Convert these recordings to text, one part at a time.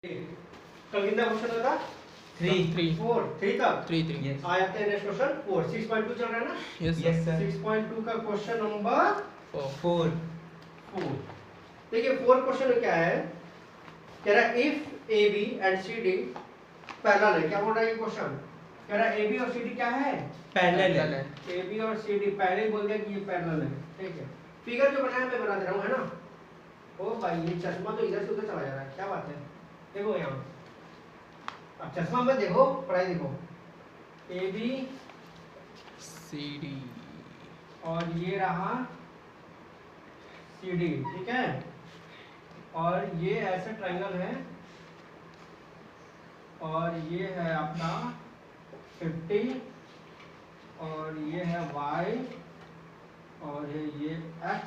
कल कितना क्वेश्चन था? 3 4 3 तक 3 yes. आ जाते हैं नेक्स्ट क्वेश्चन 4 6.2 चल रहा है ना? यस सर 6.2 का क्वेश्चन नंबर 4 देखिए 4 क्वेश्चन में क्या है, कह रहा है if A B and C D parallel है। क्या बोल रहा है ये क्वेश्चन? कह रहा है ए बी और सी डी क्या है? पैरेलल है। ए बी और सी डी पहले ही बोल दिया कि ये पैरेलल है। ठीक है, फिगर जो बनाया मैं बना दे रहा हूँ, है ना? ओ भाई ये चश्मा तो इधर से उधर चला जा रहा है, क्या बात है? देखो यहाँ, अब चश्मा मत देखो, पढ़ाई देखो। ए बी सी डी और ये रहा सी डी, ठीक है? और ये ऐसा ट्रायंगल है और ये है अपना 50 और ये है y और ये x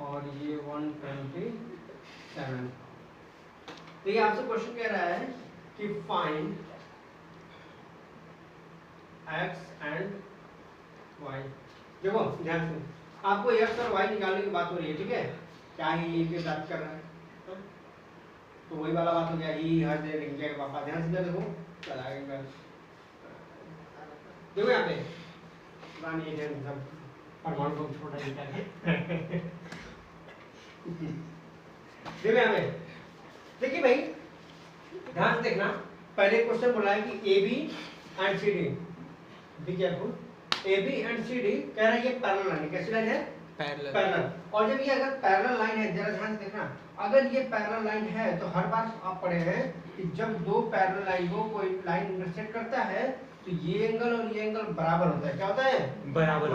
और ये 127। तो ये आपसे क्वेश्चन कह रहा है कि फाइंड x एंड y। देखो ध्यान से, आपको x और y निकालने की बात हो रही है, ठीक है? क्या ही ये के बात कर रहा है, तो वही वाला बात हो गया, ही हर दे रिंगे पापा। ध्यान से देखो, चला गया। देखो यहाँ पे रानी है सब परमाणु बम छोटा ही क्या है। देखो यहाँ पे, देखिए भाई ध्यान से देखना। पहले क्वेश्चन बोला है कि A B and C D, be careful, A B and C D कह रहा है ये पैरेलल लाइन है। कैसी लाइन है? पैरेलल। और जब ये अगर पैरेलल लाइन है, जरा ध्यान से देखना, अगर ये पैरेलल लाइन है तो हर बार आप पढ़े हैं कि जब दो पैरेलल लाइन को कोई लाइन इंटरसेक्ट करता है तो ये एंगल और ये एंगल बराबर होता है। क्या होता है? बराबर।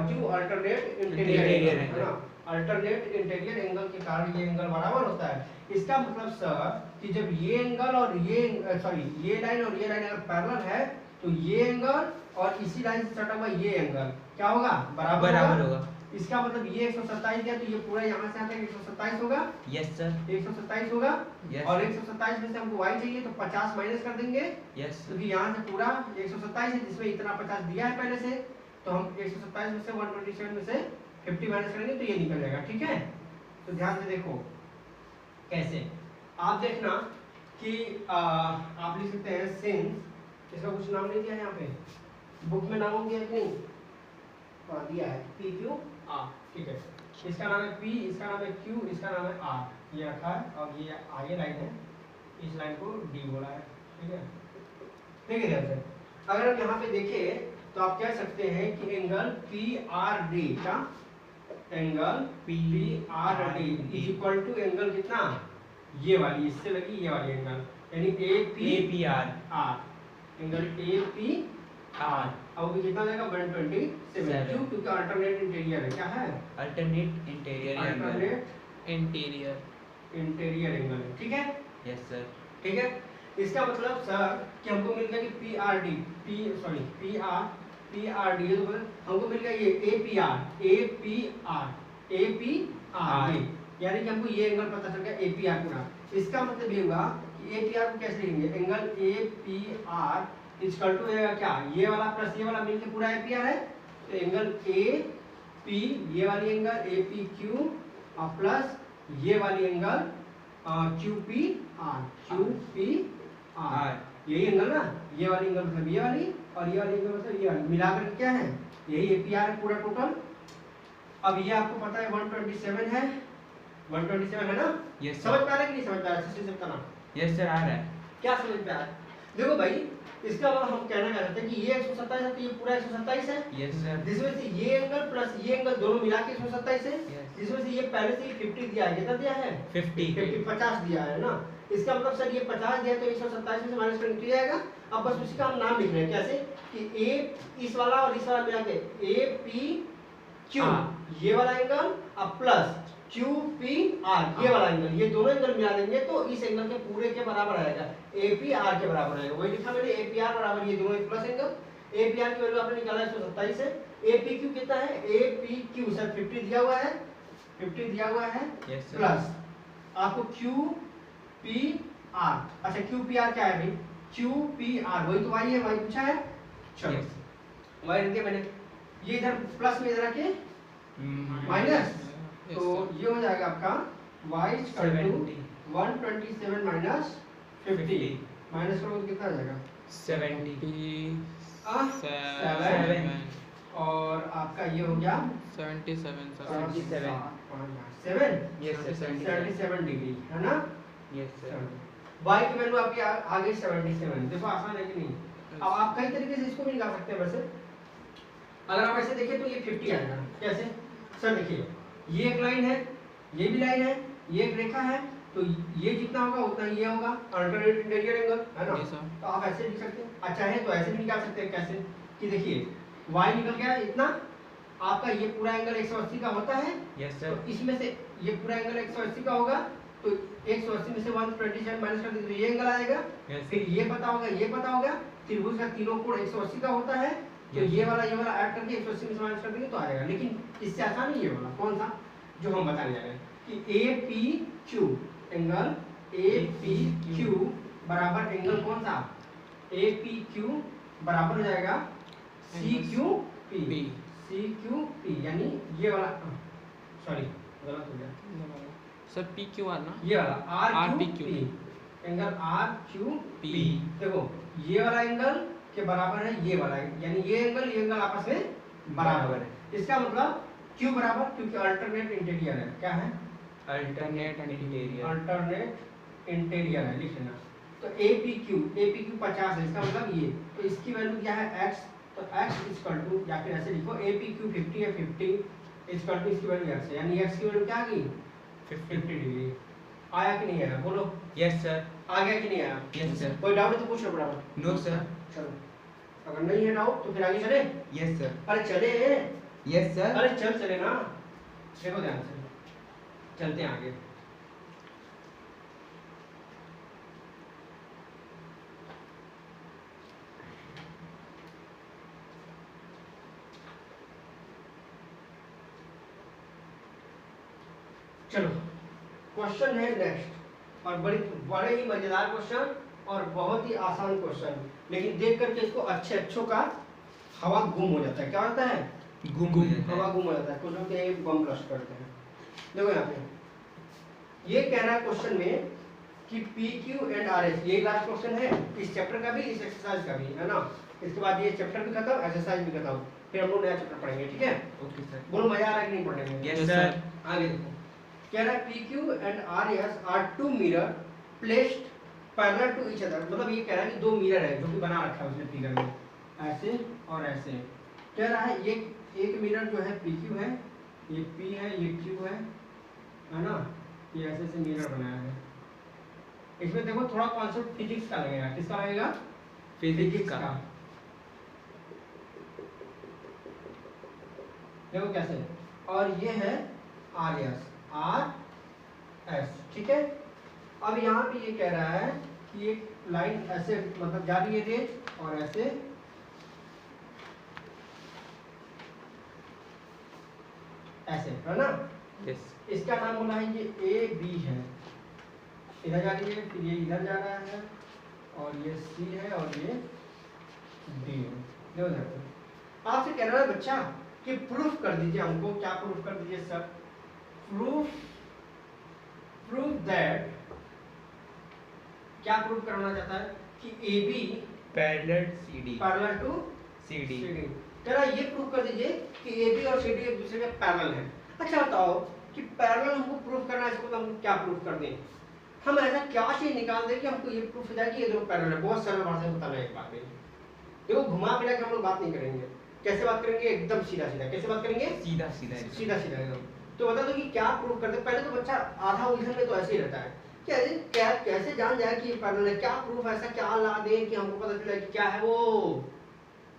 क्यों? अल्टरनेट इंटीरियर है ना, अल्टरनेट इंटीरियर एंगल के कारण ये एंगल बराबर होता है। इसका मतलब सर कि जब ये एंगल और ये सॉरी ये लाइन और ये लाइन अगर पैरेलल है तो ये एंगल और इसी लाइन से सटा हुआ ये एंगल क्या होगा? बराबर होगा। इसका मतलब ये 127 दिया तो ये पूरा यहाँ से आता है 127 होगा। यस सर 127 होगा। yes. और 127 में से हमको y चाहिए तो 50 माइनस कर देंगे। यस क्योंकि यहाँ से पूरा 127 है जिसमें इतना 50 दिया है पहले से, तो हम 127 में से 127 में से 50 माइनस करेंगे तो ये निकल जाएगा। ठीक है, तो ध्यान से देखो कैसे। आप देखना कि आप लिख सकते हैं सिंस, इसका कुछ नाम नहीं दिया है यहाँ पे, बुक में नाम दिया कि नहीं? दिया है पी क्यू आर, ठीक है। इसका नाम है पी, इसका नाम है क्यू, इसका नाम है आर, ये रखा है। और ये आगे लाइन है, इस लाइन को डी बोला है, ठीक है? देखिए ध्यान से, अगर हम यहाँ पे देखें तो आप कह सकते हैं कि एंगल पी आर डी, क्या angle P R D is equal to angle कितना? ये वाली, इससे लगी ये वाली एंगल, यानी A P R, angle A P R. अब भी कितना जाएगा? 127। क्यों? क्योंकि अल्टरनेट इंटीरियर है। क्या है? अल्टरनेट इंटीरियर एंगल है, ठीक है? यस सर ठीक है, इसका मतलब सर कि हमको मिल गया कि P R D, P R D हमको मिल गया ये ए पी आर, यानी कि हमको ये एंगल पता चल गया ए पी आर पूरा। इसका मतलब ये हुआ कि ए पी आर को कैसे लिखेंगे? Angle A P R equal to क्या? ये वाला प्लस ये वाला मिलके पूरा ए पी आर है, तो एंगल ए पी, ये वाली एंगल ए पी क्यू और प्लस ये वाली एंगल क्यू पी आर, यही एंगल ना, ये वाली एंगल मतलब ये वाली और ये वाली एंगल मतलब ये वाली, मिलाकर क्या है? यही ए पी आर है पूरा टोटल। अब ये आपको पता है 127 है, 127 है ना? यस समझ पा रहे हैं कि नहीं समझ पा रहे? सिस्टम का नाम यस सर आ रहा है। क्या समझ में आ रहा है? देखो भाई, इसका मतलब हम कहना चाहते हैं कि ये 127 है तो ये पूरा 127 है। यस सर जिसमें से ये एंगल प्लस ये एंगल दोनों मिला के 127 है। Yes. जिसमें से ये पहले से ही 50 दिया है। कितना दिया है? 50 दिया है ना। इसका मतलब सर ये 50 दिया तो 127 में से माइनस करके निकल जाएगा। अब बस उसी का हम नाम लिख रहे हैं, कैसे कि ए इस वाला और इस वाला मिला के ए पी क्यू, ये वाला एंगल अब प्लस क्यू पी आर, ये वाला एंगल, ये दोनों एंगल मिला देंगे तो इस एंगल के पूरे के बराबर आएगा, ए पी आर के बराबर आएगा। वही लिखा मैंने, ए पी आर बराबर ये दोनों plus angle, A P are की वैल्यू आपने निकाला 127 है। ए पी क्यू कितना है? ए पी क्यू सर 50 दिया हुआ है, 50 दिया हुआ है प्लस आपको क्यू पी आर, अच्छा क्यू पी आर क्या है भाई? क्यू पी आर वही तो वाई है, वाई पूछा है। चलो वाई रख दिया मैंने, ये इधर प्लस में इधर आके माइनस, तो ये हो जाएगा आपका y equal to 127 minus 50 minus करोगे तो कितना आ जाएगा 77 और आपका ये हो गया 77 सर 7 Yes, sir. 77 डिग्री है ना। Yes sir. y की वैल्यू आपकी आ गई 77। देखो आसान है कि नहीं। अब आप कई तरीके से इसको भी निकाल सकते हैं वैसे। अगर आप ऐसे देखें तो ये 50 आएगा। कैसे सर? देखिए ये एक लाइन है, ये भी लाइन है, ये एक रेखा है, तो ये जितना होगा उतना ये होगा अल्टरनेट इंटीरियर एंगल है ना। Yes, sir. तो आप ऐसे लिख सकते हैं। अच्छा है तो ऐसे भी निकाल सकते हैं। कैसे कि देखिए y निकल गया इतना, आपका ये पूरा एंगल 180 का होता है। यस तो सर। इसमें से ये पूरा एंगल 180 का होगा, तो 180 में से 127 माइनस कर देंगे तो ये एंगल आएगा। यस फिर ये पता होगा, ये पता होगा, त्रिभुज का तीनों कोण 180 का होता है, तो Yes. ये वाला ऐड करके 180 में से माइनस कर देंगे तो आएगा। लेकिन इससे आसान है ये वाला। कौन सा? जो हम बताने जा रहे हैं कि APQ एंगल APQ बराबर एंगल कौन सा? APQ बराबर हो जाएगा CQP। CQP यानी ये वाला, सॉरी गलत हो गया सर PQR ना ये वाला RPQ एंगल RQP। P। देखो ये वाला एंगल के बराबर है ये वाला, यानी ये एंगल आपस में बराबर है। इसका मतलब क्यों बराबर? क्योंकि अल्टरनेट इंटीरियर है। क्या है? Alternate interior. अल्टरनेट इंटीरियर है, लिख लेना। तो APQ 50 है, इसका मतलब ये। तो इसकी वैल्यू क्या है? x। तो x इक्वल टू, या फिर ऐसे लिखो APQ 50 है, 50 इक्वल टू इसकी वैल्यू x है, यानी x की वैल्यू क्या आ गई? 50 डिग्री। आया कि नहीं आया? बोलो। Yes sir. आ गया कि नहीं आया? Yes sir. कोई डाउट है तो पूछ लो बराबर। No sir. चलो, अगर नहीं है डाउट तो फिर आगे चले। Yes sir. अरे चले, यस सर। अरे चले ना। देखो ध्यान से, चलते हैं आगे। चलो क्वेश्चन है नेक्स्ट, और बड़े ही मजेदार क्वेश्चन और बहुत ही आसान क्वेश्चन, लेकिन देख करके इसको अच्छों का हवा गुम हो जाता है। क्या होता है? गुम हो जाता हवा है। गुम हो जाता है। कुछ लोग ये बम ब्लास्ट करते हैं। देखो यहाँ पे ये कह रहा है क्वेश्चन में कि PQ एंड RS, ये लास्ट क्वेश्चन है इस चैप्टर का भी, इस एक्सरसाइज का भी, है ना। इसके बाद ये चैप्टर भी खत्म, एक्सरसाइज भी खत्म, फिर हम लोग नया चैप्टर पढ़ेंगे। ठीक है? Okay sir. बोलो मजा आ रहा है कि नहीं पढ़ने में? Yes sir. आगे देखो, कह रहा है PQ and RS are two mirror placed parallel to each other. मतलब ये कह रहा है कि दो मिरर है जो कि बना रखा है उसने फिगर में, ऐसे और ऐसे। कह रहा है ये एक मिरर जो है PQ है, ये P है, ये Q है ना। ये ऐसे से मिरर बनाया है। इसमें देखो थोड़ा कॉन्सेप्ट फिजिक्स का लगेगा। किसका लगेगा? फिजिक्स का। देखो कैसे, और ये है RS, ठीक है। अब यहाँ पे ये कह रहा है कि एक लाइन ऐसे मतलब जा रही है रेज, और ऐसे ऐसे, है ना। यस। इसका नाम बोला है ये AB है, इधर जा रही है, फिर ये इधर जा रहा है, और ये C है, और ये D है। देखो देखो, आपसे कह रहा है बच्चा कि प्रूफ कर दीजिए हमको। क्या प्रूफ कर दीजिए सर? प्रूफ दैट, क्या प्रूफ करना चाहता है? कि AB parallel CD। Parallel to CD। तेरा ये प्रूफ कर दीजिए कि AB और CD एक दूसरे के पैरेलल है। अच्छा बताओ कि पैरेलल हमको प्रूफ करना है, इसको तो हम क्या प्रूफ कर दें? हम ऐसा क्या चीज निकाल दें कि हमको ये प्रूफ हो जाए कि ये दोनों पैरेलल है। बहुत सरल भाषा में बताना है एक बात में। देखो घुमा फिरा के हम लोग बात नहीं करेंगे। कैसे बात करेंगे? एकदम सीधा सीधा। कैसे बात करेंगे? सीधा सीधा। सीधा सीधा एकदम। तो बता दो कि क्या प्रूफ करते। पहले तो बच्चा आधा उलझन में तो ऐसे ही रहता है कि क्या कैसे जान जाए कि ये पैरेलल है। क्या प्रूफ, ऐसा क्या ला दें कि हमको पता चले कि क्या है वो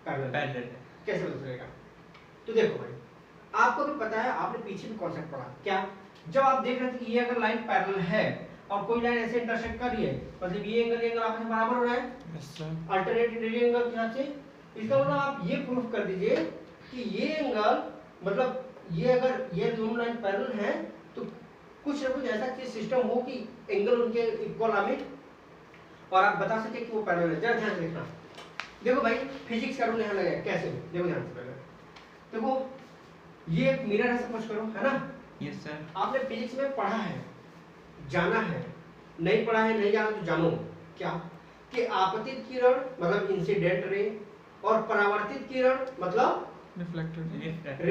पैरेलल है। कैसे पता चलेगा? तो देखो भाई, आपको भी पता है, आपने पीछे भी कॉन्सेप्ट पढ़ा। क्या? जब आप देख रहे थे कि ये अगर लाइन पैरेलल है और कोई लाइन ऐसे इंटरसेक्ट कर रही है, मतलब ये एंगल आपस में बराबर हो रहा है। Yes sir. Alternate interior angle के हिसाब से। इसका मतलब आप ये प्रूफ कर दीजिए कि ये एंगल, मतलब ये अगर ये दोनों लाइन पैरेलल हैं तो कुछ ना कुछ ऐसा चीज सिस्टम हो कि एंगल उनके इक्वल आवे और आप बता सके कि वो पैरेलल है। जरा ध्यान से देखना। देखो भाई, फिजिक्स का रूल यहाँ लगा है। कैसे? देखो ध्यान से पहले देखो, ये एक मिरर है सपोज करो, है ना। Yes sir. आपने फिजिक्स में पढ़ा है, जाना है नहीं पढ़ा है, नहीं जाना तो जानो क्या कि आपतित किरण मतलब इंसिडेंट रे और परावर्तित किरण मतलब रिफ्लेक्टेड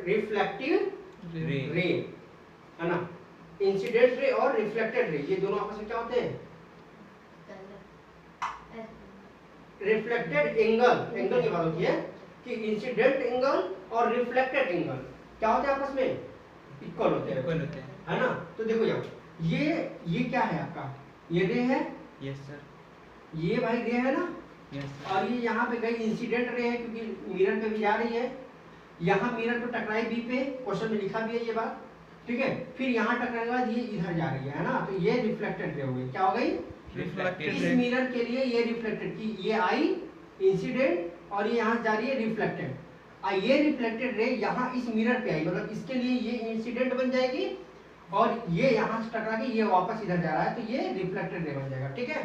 रिफ्लेक्टिव रे रे, है ना। इंसिडेंट रे और रिफ्लेक्टेड रे ये दोनों आपस में क्या होते हैं? रिफ्लेक्टेड एंगल की बात होती है कि इंसिडेंट एंगल और रिफ्लेक्टेड एंगल क्या होते हैं आपस में? इक्वल होते हैं, इक्वल होते हैं। है ना। तो देखो यहाँ ये क्या है आपका? ये रे है, यस सर, ये भाई रे है ना, यस सर, और ये यहाँ पे गई इंसिडेंट रे है क्योंकि मिरर पे भी जा रही है। यहाँ मिरर पे टकराई बी पे, क्वेश्चन में लिखा भी है ये बात, ठीक है। फिर यहाँ टकराने के बाद ये इधर जा रही है ना, तो ये रिफ्लेक्टेड रे हो गई। क्या हो गई? रिफ्लेक्टेड इस रे, मिरर के लिए ये रिफ्लेक्टेड की ये आई इंसिडेंट और ये यहाँ जा रही है रिफ्लेक्टेड। ये रिफ्लेक्टेड रे यहाँ इस मिरर पे आई, मतलब इसके लिए ये इंसिडेंट बन जाएगी और ये यहाँ से टकरा के ये वापस इधर जा रहा है, तो ये रिफ्लेक्टेड रे बन जाएगा, ठीक है।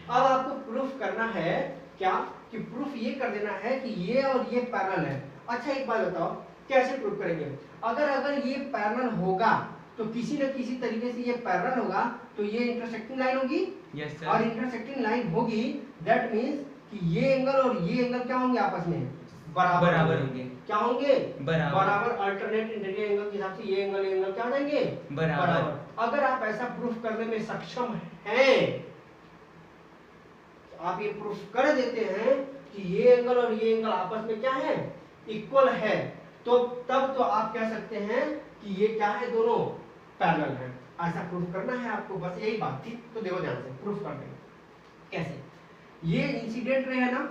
अब आपको प्रूफ करना है क्या कि प्रूफ ये कर देना है कि ये और ये पैरेलल है। अच्छा एक बात बताओ, कैसे प्रूफ करेंगे? अगर ये पैरेलल होगा तो किसी न किसी तरीके से ये पैरेलल होगा, तो ये इंटरसेक्टिंग लाइन होगी। यस और सर, इंटरसेक्टिंग लाइन होगी, दैट मींस कि ये एंगल और ये एंगल क्या होंगे आपस में? बराबर होंगे। क्या होंगे? बराबर अल्टरनेट इंटीरियर एंगल के हिसाब से ये एंगल क्या हो जाएंगे? बराबर। अगर आप ऐसा प्रूफ करने में सक्षम हैं, आप ये प्रूफ कर देते हैं कि ये एंगल और ये एंगल आपस में क्या है? इक्वल है, तो तब तो आप कह सकते हैं कि ये क्या है? दोनों पैरेलल है। ऐसा प्रूफ करना है आपको, बस यही बात थी। तो देखो ध्यान से प्रूफ करते हैं कैसे। ये इंसिडेंट रे है ना,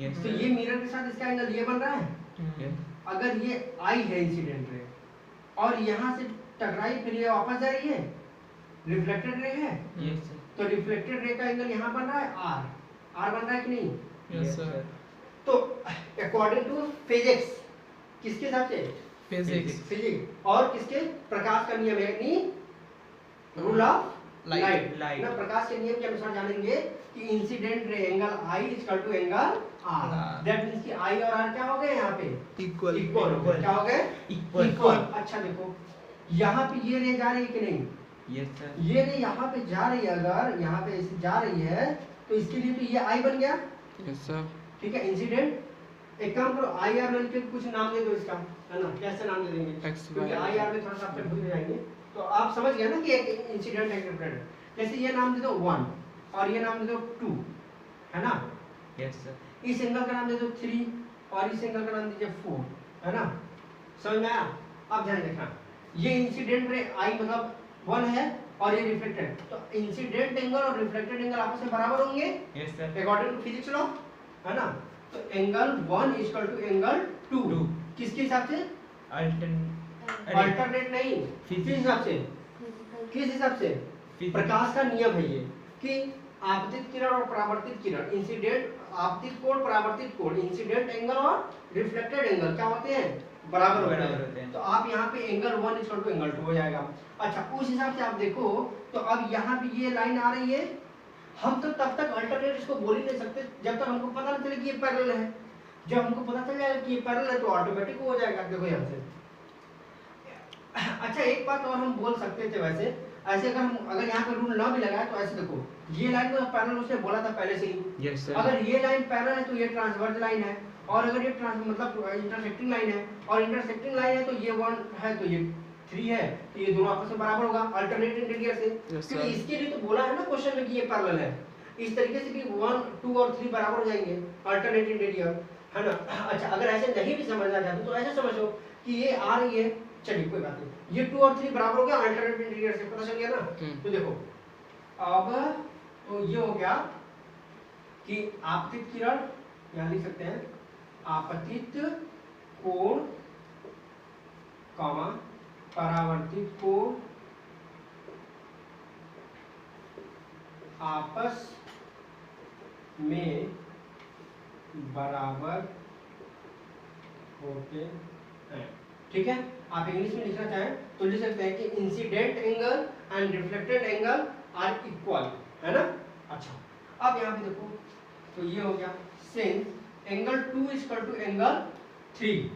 यस तो सर, ये मिरर के साथ इसका एंगल ये बन रहा है। यस, अगर ये आई है इंसिडेंट रे और यहाँ से टकराई फिर ये वापस जा रही है, रिफ्लेक्टेड रे है, यस सर, तो रिफ्लेक्टेड रे का एंगल यहाँ बन रहा है आर बन रहा है कि नहीं? यस सर, तो अकॉर्डिंग टू फिजिक्स, किसके हिसाब से? फिजिक्स फिजिक्स और किसके? प्रकाश का नियम है, यानी रूल ऑफ लाइट। light। ना प्रकाश के नियम के अनुसार जानेंगे कि incident ray angle I equal to angle R. हाँ। दैट मींस कि आई और आर क्या हो गए यहाँ पे? इक्वल इक्वल हो गए। क्या हो गए? इक्वल। अच्छा देखो यहाँ पे ये रे जा रही है कि नहीं? यस सर, ये रे यहाँ पे जा रही है, अगर यहाँ पे ऐसे जा रही है तो इसके लिए तो ये आई बन गया, यस सर, ठीक है। इंसिडेंट एक काम करो, आई आर मिल के कुछ नाम दे दो इसका, है ना। कैसे नाम दे देंगे? X, Y, क्योंकि आई आर में थोड़ा सा आप भूल जाएंगे, तो आप समझ गए ना कि एक इंसिडेंट एक रिफ्लेक्टेड। जैसे ये नाम दे दो 1 और ये नाम दे दो 2, है ना। यस सर, इस एंगल का नाम दे दो 3 और इस एंगल का नाम दीजिए 4, है ना। समझ में आया? अब ध्यान रखना, ये इंसिडेंट रे आई मतलब 1 है और ये रिफ्लेक्टेड, तो इंसिडेंट एंगल और रिफ्लेक्टेड एंगल आपस में बराबर होंगे yes sir, according to physics law, है ना। तो एंगल 1 इक्वल टू एंगल 2 2 किसके हिसाब से? अल्टरनेट अल्टरनेट नहीं, Physics। किस हिसाब से? किस हिसाब से? Physics। प्रकाश का नियम है ये कि आपतित किरण और परावर्तित किरण, इंसिडेंट आपतित कोण परावर्तित कोण, इंसिडेंट एंगल और रिफ्लेक्टेड एंगल क्या होते हैं? बराबर होते हैं। तो आप यहाँ पे एंगल 1 इक्वल टू एंगल 2 हो जाएगा। अच्छा उस हिसाब से आप देखो, तो अब यहाँ पे ये लाइन आ रही है, हम तो तब तक अल्टरनेट इसको बोल ही नहीं सकते जब तक हमको पता नहीं चले कि ये पैरेलल है। जब हमको पता चल जाएगा कि ये पैरेलल है तो ऑटोमेटिक हो जाएगा। देखो यहाँ से। अच्छा एक बात और हम बोल सकते थे वैसे, ऐसे अगर यहाँ पे रूल ना भी लगाए तो ऐसे देखो, ये लाइन तो पैरेलल उसने बोला था पहले से ही। यस सर, अगर ये लाइन पैरेलल है तो ये ट्रांसवर्स लाइन है, और अगर ये मतलब इंटरसेक्टिंग लाइन है, और इंटरसेक्टिंग लाइन है तो ये 1 है तो ये 3 है, तो ये दोनों आपस में बराबर होगा अल्टरनेट इंटीरियर से। क्योंकि इसके लिए तो बोला है ना क्वेश्चन में कि ये पैरेलल है, इस तरीके से भी 1 2 और 3 बराबर हो जाएंगे अल्टरनेट इंटीरियर, है ना। अच्छा अगर ऐसे नहीं भी समझना चाहते तो ऐसे समझो कि ये आ रही है, चलिए कोई बात नहीं, ये 2 और 3 बराबर हो गया अल्टरनेट इंटीरियर से, पता चल गया ना। तो देखो अब तो ये हो गया कि आपतित किरण, यहाँ लिख सकते हैं आपतित कोण कॉमा परावर्तित कोण आपस में बराबर होते हैं। ठीक है, आप इंग्लिश में लिखना चाहें तो लिख सकते हैं कि incident angle and reflected angle are equal, है ना। अच्छा अब यहाँ पे देखो, तो ये हो गया since angle 2 equal to angle 3,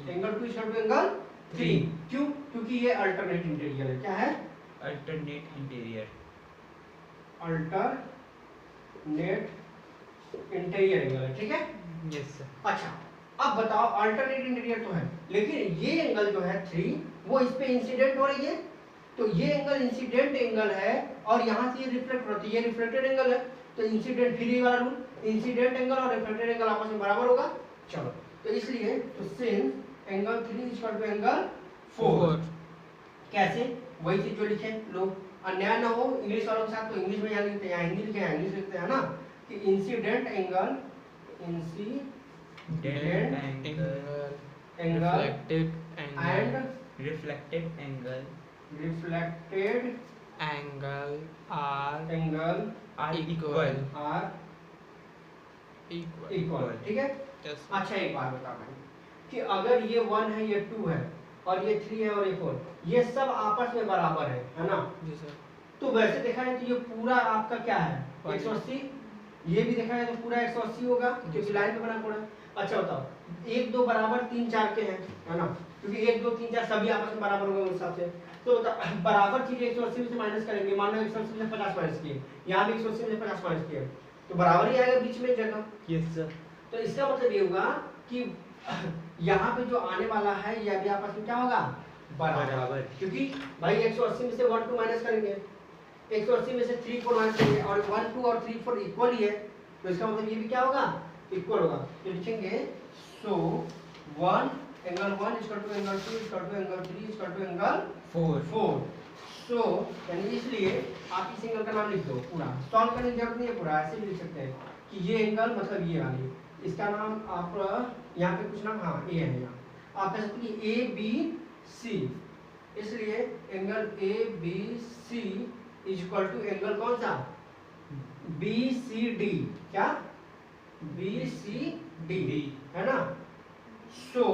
angle 2 equal to angle 3, क्यों? क्योंकि ये अल्टरनेट इंटीरियर है। क्या है? Alternate interior. Alternate interior angle है, ठीक है। Yes, sir. अच्छा अब बताओ अल्टरनेट इंटीरियर तो है, लेकिन ये एंगल जो है 3 वो इस पे इंसिडेंट हो रही है, तो ये एंगल इंसिडेंट एंगल है और यहाँ से ये रिफ्लेक्ट हो रहा है, ये रिफ्लेक्टेड एंगल है, तो इंसिडेंट फिर ये वाला रूल, इंसिडेंट एंगल और रिफ्लेक्टेड एंगल आपस में बराबर होगा। चलो तो इसलिए तो since angle 3 equal to angle 4, कैसे वही चीज जो लिखे लो, अन्याय ना हो इंग्लिश वालों के साथ, तो इंग्लिश में यहाँ लिखते हैं, यहाँ हिंदी लिखे हैं इंग्लिश लिखते हैं ना, कि incident angle Dead angle, angle reflected and angle, reflected angle reflected angle are angle are Equal. equal. Are equal. Equal, ठीक है। Yes. अच्छा एक बात बता भाई कि अगर ये 1 है, ये 2 है और ये 3 है और ये 4, ये सब आपस में बराबर है ना, जी सर। तो वैसे देखा है तो ये पूरा आपका क्या है 180, ये भी देखा है तो पूरा 180 होगा क्योंकि लाइन पे बना पूरा। अच्छा बताओ 1 2 बराबर 3 4 के हैं, है ना, क्योंकि 1 2 3 4 सभी आपस में बराबर होंगे उस हिसाब से, तो बराबर चीज 180 में से माइनस करेंगे, मान लो 180 में से 50 माइनस किए, यहाँ भी 180 में से 50 माइनस किए, तो बराबर ही आएगा बीच में जगह। Yes, sir. तो इसका मतलब ये होगा कि यहाँ पे जो आने वाला है ये अभी आपस में क्या होगा बराबर, क्योंकि भाई 180 में से 1 2 माइनस करेंगे, 180 में से 3 4 माइनस करेंगे और 1 2 और 3 4 इक्वल ही है, तो इसका मतलब ये भी क्या होगा इक्वल होगा। तो लिखेंगे so 1 angle 1 equal to angle 2 equal to angle 3 equal to angle 4। So यानी इसलिए आप इस एंगल का नाम लिख दो, पूरा सॉल्व करने की जरूरत नहीं है, पूरा ऐसे भी लिख सकते हैं कि ये एंगल मतलब ये वाली, इसका नाम आप यहाँ पे कुछ नाम, हाँ ए है यहाँ, आप कह सकते हैं ए बी सी, इसलिए angle A B C is equal to angle कौन सा बी सी डी, क्या बी सी डी है ना। सो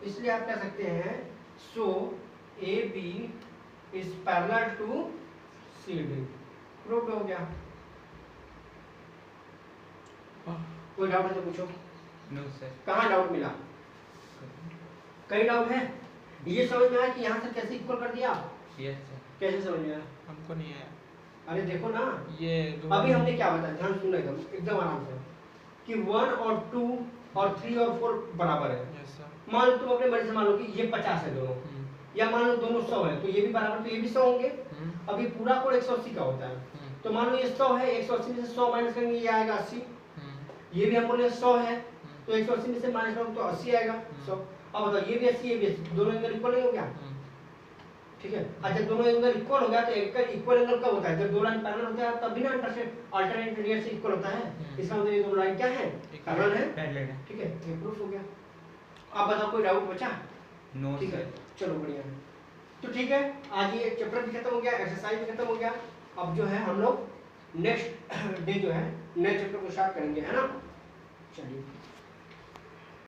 इसलिए आप कह सकते हैं so A B is parallel to C D, prove हो गया। कोई डाउट है तो पूछो। No, sir. कहाँ डाउट मिला, कई डाउट है, ये समझ में आया कि यहाँ से कैसे इक्वल कर दिया, Yes, sir. कैसे समझ में आया? हमको नहीं आया अरे देखो ना ये अभी हमने क्या बताया, ध्यान सुनना एकदम आराम से, कि 1 और 2 और 3 और 4 बराबर है। Yes sir. मान लो तुम अपने मर्जी से मान लो कि ये 50 है दोनों, या मान लो दोनों 100 है, तो ये भी बराबर, तो ये भी 100 होंगे। अभी पूरा कोड 180 का होता है, तो मान लो ये 100 है, 180 में से 100 माइनस करेंगे ये आएगा 80, ये भी हम बोले 100 है तो 180 में से माइनस करोगे तो 80 आएगा 100। अब बताओ ये भी 80 ये भी 80, दोनों एंगल इक्वल नहीं हो गया, ठीक है। अच्छा दोनों एंगल इक्वल हो गया तो एंगल इक्वल एंगल कब होता है, जब दो लाइन पैरेलल होते हैं तब भी ना अल्टरनेट इंटीरियर से इक्वल होता है, इसका मतलब ये दो लाइन क्या है पैरेलल है, Parallel है. ठीक है, ये प्रूफ हो गया। आप बताओ कोई डाउट बचा? No, ठीक है sir. चलो बढ़िया है, तो ठीक है आज ये चैप्टर भी खत्म हो गया, एक्सरसाइज भी खत्म हो गया। अब जो है हम लोग नेक्स्ट डे जो है नए चैप्टर को स्टार्ट करेंगे, है ना। चलिए।